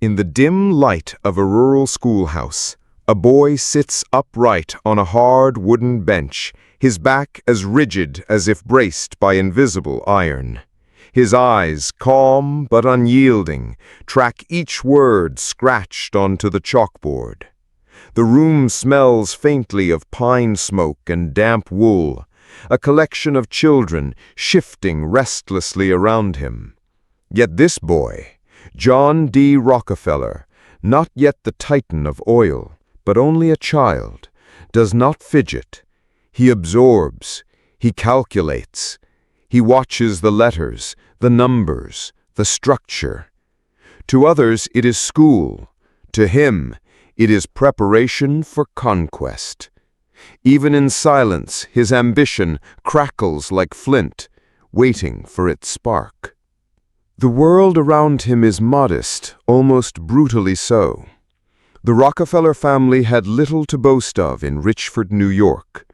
In the dim light of a rural schoolhouse, a boy sits upright on a hard wooden bench, his back as rigid as if braced by invisible iron. His eyes, calm but unyielding, track each word scratched onto the chalkboard. The room smells faintly of pine smoke and damp wool, a collection of children shifting restlessly around him. Yet this boy, John D. Rockefeller, not yet the titan of oil, but only a child, does not fidget. He absorbs, he calculates, he watches the letters, the numbers, the structure. To others it is school, to him it is preparation for conquest. Even in silence, his ambition crackles like flint, waiting for its spark. The world around him is modest, almost brutally so. The Rockefeller family had little to boast of in Richford, New York.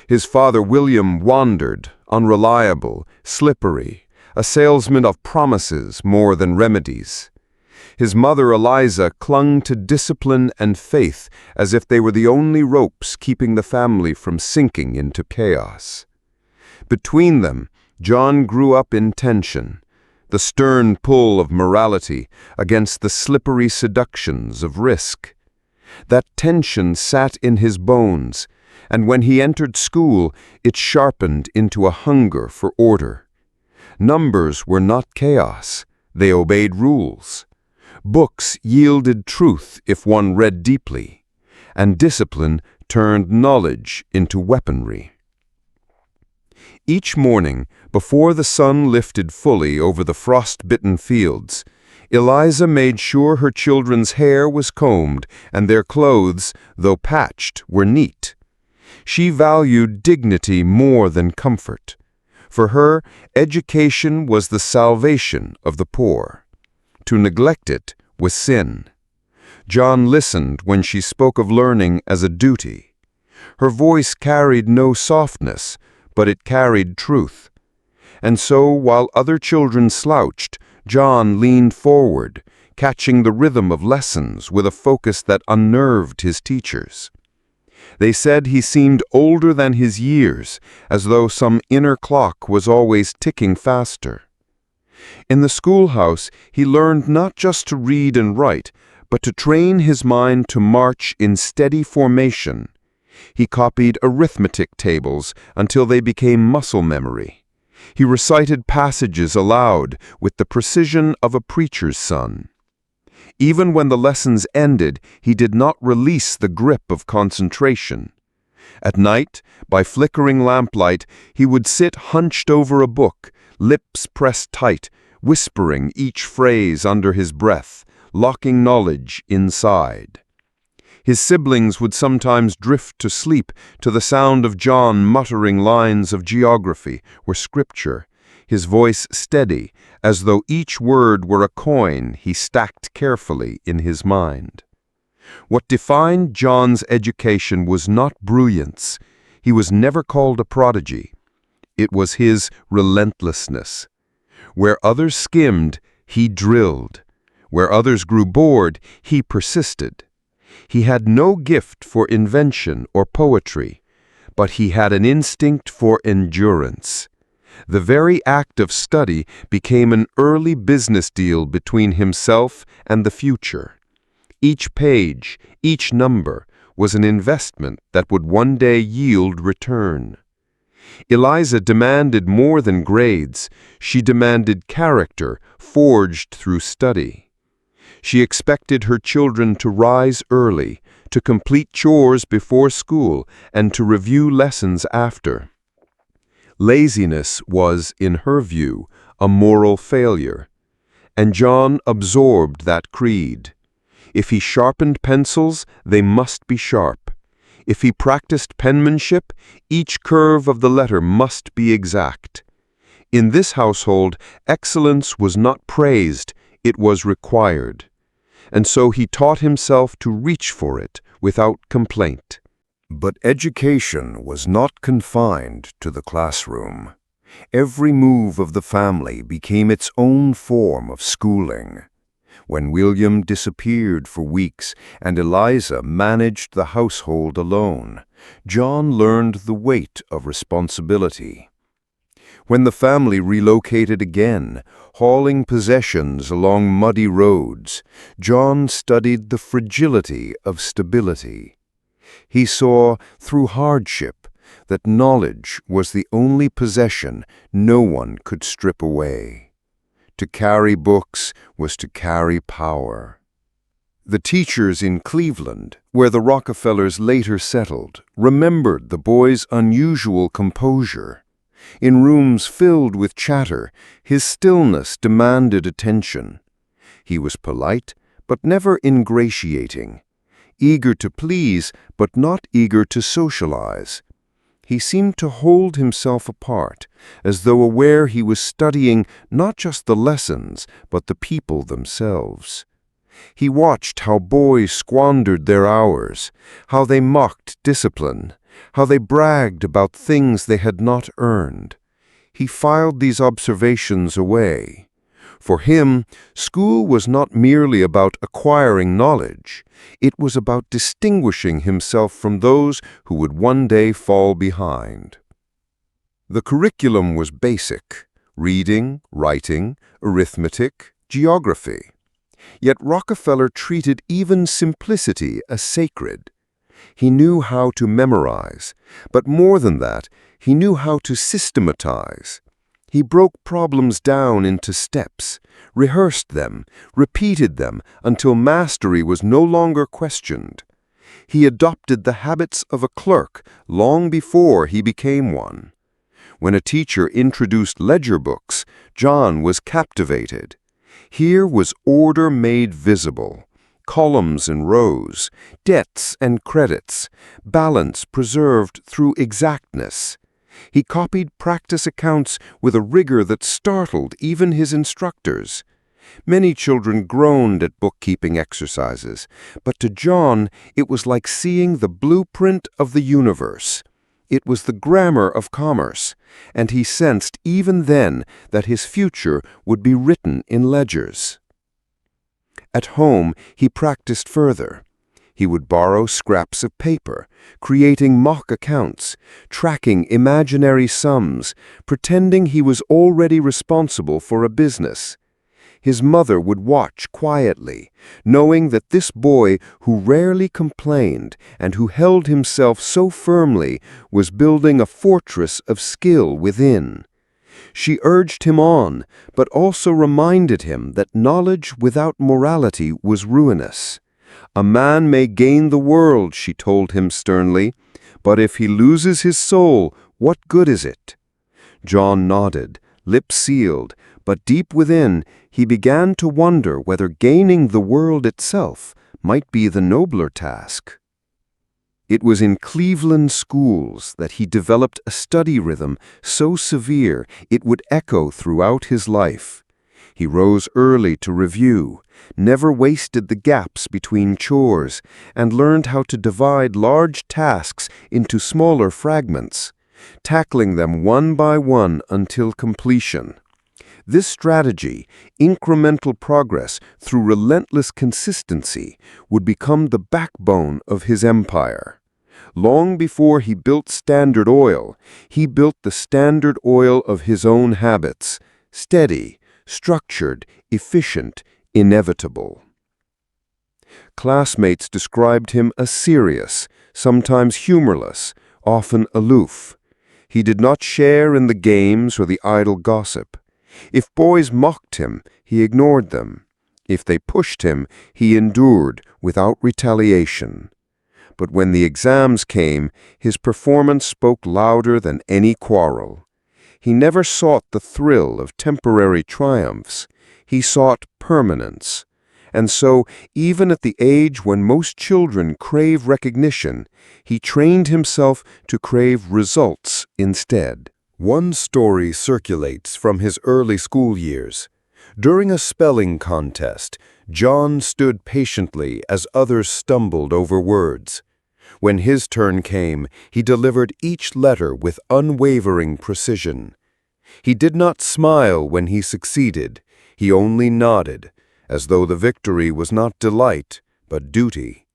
His father, William, wandered, unreliable, slippery, a salesman of promises more than remedies. His mother, Eliza, clung to discipline and faith as if they were the only ropes keeping the family from sinking into chaos. Between them, John grew up in tension, the stern pull of morality against the slippery seductions of risk. That tension sat in his bones, and when he entered school, it sharpened into a hunger for order. Numbers were not chaos, they obeyed rules. Books yielded truth if one read deeply, and discipline turned knowledge into weaponry. Each morning, before the sun lifted fully over the frost-bitten fields, Eliza made sure her children's hair was combed and their clothes, though patched, were neat. She valued dignity more than comfort. For her, education was the salvation of the poor. To neglect it was sin. John listened when she spoke of learning as a duty. Her voice carried no softness, but it carried truth. And so, while other children slouched, John leaned forward, catching the rhythm of lessons with a focus that unnerved his teachers. They said he seemed older than his years, as though some inner clock was always ticking faster. In the schoolhouse, he learned not just to read and write, but to train his mind to march in steady formation. He copied arithmetic tables until they became muscle memory. He recited passages aloud with the precision of a preacher's son. Even when the lessons ended, he did not release the grip of concentration. At night, by flickering lamplight, he would sit hunched over a book, lips pressed tight, whispering each phrase under his breath, locking knowledge inside. His siblings would sometimes drift to sleep to the sound of John muttering lines of geography or scripture, his voice steady, as though each word were a coin he stacked carefully in his mind. What defined John's education was not brilliance. He was never called a prodigy. It was his relentlessness. Where others skimmed, he drilled. Where others grew bored, he persisted. He had no gift for invention or poetry, but he had an instinct for endurance. The very act of study became an early business deal between himself and the future. Each page, each number, was an investment that would one day yield return. Eliza demanded more than grades. She demanded character forged through study. She expected her children to rise early, to complete chores before school, and to review lessons after. Laziness was, in her view, a moral failure, and John absorbed that creed. If he sharpened pencils, they must be sharp. If he practiced penmanship, each curve of the letter must be exact. In this household, excellence was not praised, it was required. And so he taught himself to reach for it without complaint. But education was not confined to the classroom. Every move of the family became its own form of schooling. when William disappeared for weeks and Eliza managed the household alone, John learned the weight of responsibility. When the family relocated again, hauling possessions along muddy roads, John studied the fragility of stability. He saw, through hardship, that knowledge was the only possession no one could strip away. To carry books was to carry power. The teachers in Cleveland, where the Rockefellers later settled, remembered the boy's unusual composure. In rooms filled with chatter, his stillness demanded attention. He was polite, but never ingratiating, eager to please, but not eager to socialize. He seemed to hold himself apart, as though aware he was studying not just the lessons, but the people themselves. He watched how boys squandered their hours, how they mocked discipline, how they bragged about things they had not earned. He filed these observations away. For him, school was not merely about acquiring knowledge. It was about distinguishing himself from those who would one day fall behind. The curriculum was basic: reading, writing, arithmetic, geography. Yet Rockefeller treated even simplicity as sacred. He knew how to memorize, but more than that, he knew how to systematize. He broke problems down into steps, rehearsed them, repeated them until mastery was no longer questioned. He adopted the habits of a clerk long before he became one. When a teacher introduced ledger books, John was captivated. Here was order made visible. Columns and rows, debts and credits, balance preserved through exactness. He copied practice accounts with a rigor that startled even his instructors. Many children groaned at bookkeeping exercises, but to John it was like seeing the blueprint of the universe. It was the grammar of commerce, and he sensed even then that his future would be written in ledgers. At home, he practiced further. He would borrow scraps of paper, creating mock accounts, tracking imaginary sums, pretending he was already responsible for a business. His mother would watch quietly, knowing that this boy who rarely complained and who held himself so firmly was building a fortress of skill within. She urged him on, but also reminded him that knowledge without morality was ruinous. A man may gain the world, she told him sternly, but if he loses his soul, what good is it? John nodded, lips sealed, but deep within he began to wonder whether gaining the world itself might be the nobler task. It was in Cleveland schools that he developed a study rhythm so severe it would echo throughout his life. He rose early to review, never wasted the gaps between chores, and learned how to divide large tasks into smaller fragments, tackling them one by one until completion. This strategy, incremental progress through relentless consistency, would become the backbone of his empire. Long before he built Standard Oil, he built the Standard Oil of his own habits: steady, structured, efficient, inevitable. Classmates described him as serious, sometimes humorless, often aloof. He did not share in the games or the idle gossip. If boys mocked him, he ignored them. If they pushed him, he endured without retaliation. But when the exams came, his performance spoke louder than any quarrel. He never sought the thrill of temporary triumphs. He sought permanence. And so, even at the age when most children crave recognition, he trained himself to crave results instead. One story circulates from his early school years. During a spelling contest, John stood patiently as others stumbled over words. When his turn came, he delivered each letter with unwavering precision. He did not smile when he succeeded. He only nodded, as though the victory was not delight, but duty.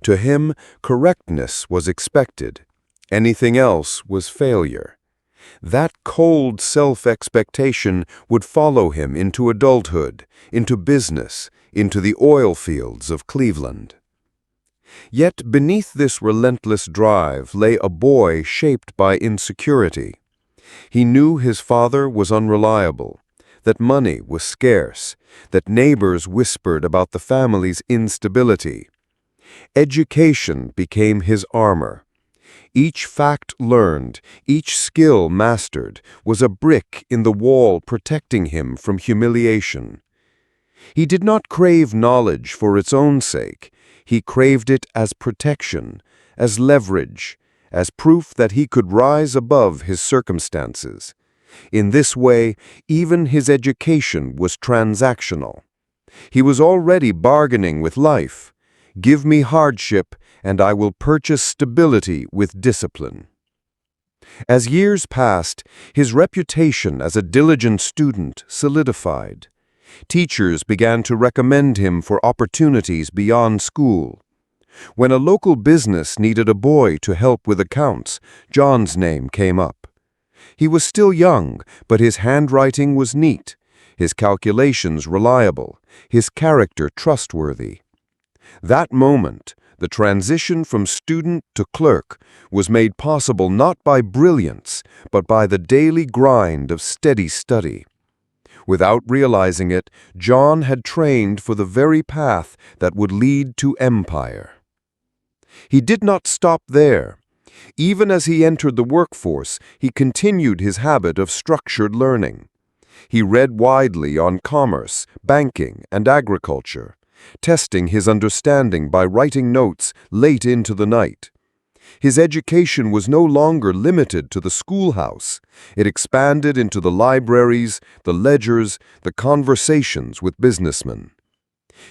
To him, correctness was expected. Anything else was failure. That cold self-expectation would follow him into adulthood, into business, into the oil fields of Cleveland. Yet beneath this relentless drive lay a boy shaped by insecurity. He knew his father was unreliable, that money was scarce, that neighbors whispered about the family's instability. Education became his armor. Each fact learned, each skill mastered, was a brick in the wall protecting him from humiliation. He did not crave knowledge for its own sake. He craved it as protection, as leverage, as proof that he could rise above his circumstances. In this way, even his education was transactional. He was already bargaining with life. Give me hardship, and I will purchase stability with discipline. As years passed, his reputation as a diligent student solidified. Teachers began to recommend him for opportunities beyond school. When a local business needed a boy to help with accounts, John's name came up. He was still young, but his handwriting was neat, his calculations reliable, his character trustworthy. That moment, the transition from student to clerk, was made possible not by brilliance, but by the daily grind of steady study. Without realizing it, John had trained for the very path that would lead to empire. He did not stop there. Even as he entered the workforce, he continued his habit of structured learning. He read widely on commerce, banking, and agriculture, testing his understanding by writing notes late into the night. His education was no longer limited to the schoolhouse. It expanded into the libraries, the ledgers, the conversations with businessmen.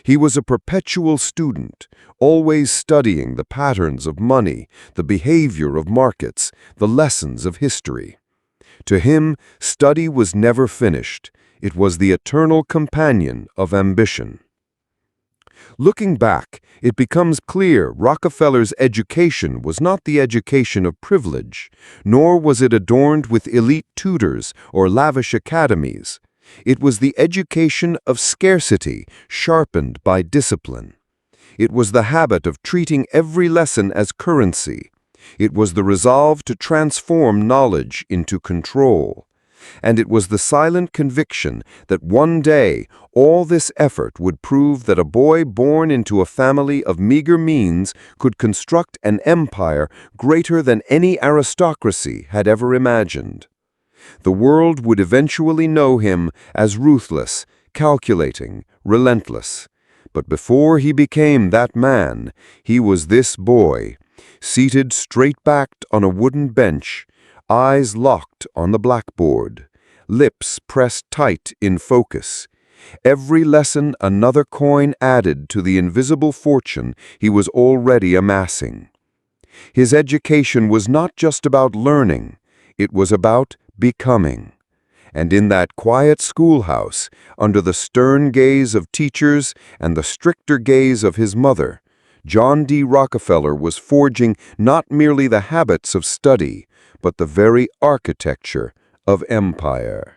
He was a perpetual student, always studying the patterns of money, the behavior of markets, the lessons of history. To him, study was never finished. It was the eternal companion of ambition. Looking back, it becomes clear Rockefeller's education was not the education of privilege, nor was it adorned with elite tutors or lavish academies. It was the education of scarcity, sharpened by discipline. It was the habit of treating every lesson as currency. It was the resolve to transform knowledge into control. And it was the silent conviction that one day all this effort would prove that a boy born into a family of meager means could construct an empire greater than any aristocracy had ever imagined. The world would eventually know him as ruthless, calculating, relentless. But before he became that man, he was this boy, seated straight-backed on a wooden bench, eyes locked on the blackboard, lips pressed tight in focus. Every lesson another coin added to the invisible fortune he was already amassing. His education was not just about learning, it was about becoming. And in that quiet schoolhouse, under the stern gaze of teachers and the stricter gaze of his mother, John D. Rockefeller was forging not merely the habits of study, but the very architecture of empire.